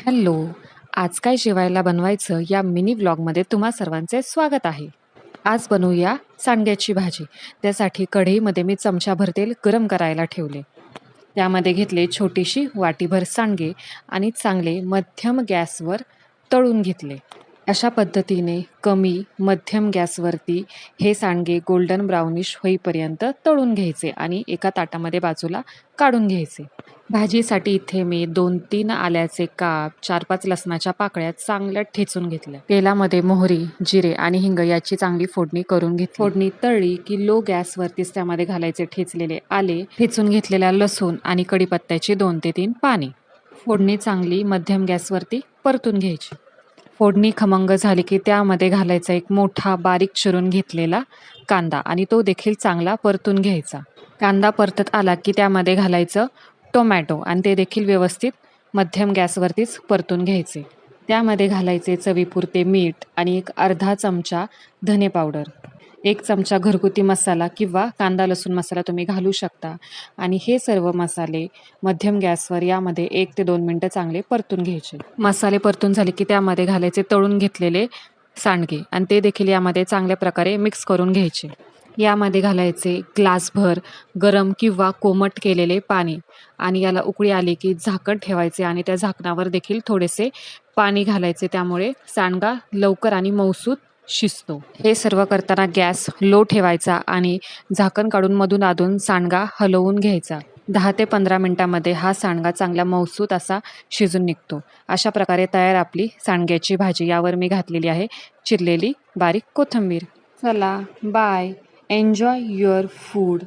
Hello. आज काय जेवायला बनवायचं या मिनी व्लॉगमध्ये तुम्हा सर्वांचे स्वागत आहे. आज बनवूया सांडग्याची भाजी. त्यासाठी कढईमध्ये मी चमचाभर तेल गरम करायला ठेवले. त्यामध्ये घेतले छोटीशी वाटीभर सांडगे आणि चांगले मध्यम गॅसवर तळून घेतले. अशा पद्धतीने कमी मध्यम गॅसवरती हे सांडगे गोल्डन ब्राउनिश होईपर्यंत तळून घ्यायचे आणि एका ताटामध्ये बाजूला काढून घ्यायचे. भाजीसाठी इथे मी 2-3 आल्याचे काप, 4-5 लसणाच्या पाकळ्या चांगल्या ठेचून घेतल्या. तेलामध्ये मोहरी, जिरे आणि हिंग याची चांगली फोडणी करून घेतली. फोडणी तळली की लो गॅसवरतीच त्यामध्ये घालायचे ठेचलेले आले, ठेचून घेतलेला लसूण आणि कढीपत्त्याची 2 ते 3 पाने. फोडणी चांगली मध्यम गॅसवरती परतून घ्यायची. फोडणी खमंग झाली की त्यामध्ये घालायचा एक मोठा बारीक चिरून घेतलेला कांदा आणि तो देखील चांगला परतून घ्यायचा. कांदा परतत आला की त्यामध्ये घालायचं टोमॅटो आणि ते देखील व्यवस्थित मध्यम गॅसवरतीच परतून घ्यायचे. त्यामध्ये घालायचे चवीपुरते मीठ आणि एक अर्धा चमचा धने पावडर, 1 चमचा घरगुती मसाला किंवा कांदा लसूण मसाला तुम्ही घालू शकता आणि हे सर्व मसाले मध्यम गॅसवर यामध्ये 1 ते 2 मिनिटं चांगले परतून घ्यायचे. मसाले परतून झाले की त्यामध्ये घालायचे तळून घेतलेले सांडगे आणि ते देखील यामध्ये चांगल्या प्रकारे मिक्स करून घ्यायचे. यामध्ये घालायचे ग्लासभर गरम किंवा कोमट केलेले पाणी आणि याला उकळी आली की झाकण ठेवायचे आणि त्या झाकणावर देखील थोडेसे पाणी घालायचे. त्यामुळे सांडगा लवकर आणि मऊसूत शिजतो. हे सर्व करताना गॅस लो ठेवायचा आणि झाकण काढून मधून अधून सांडगा हलवून घ्यायचा. 10 ते 15 मिनिटांमध्ये हा सांडगा चांगला मऊसूत असा शिजून निघतो. अशा प्रकारे तयार आपली सांडग्याची भाजी. यावर मी घातलेली आहे चिरलेली बारीक कोथिंबीर. चला बाय. Enjoy your food.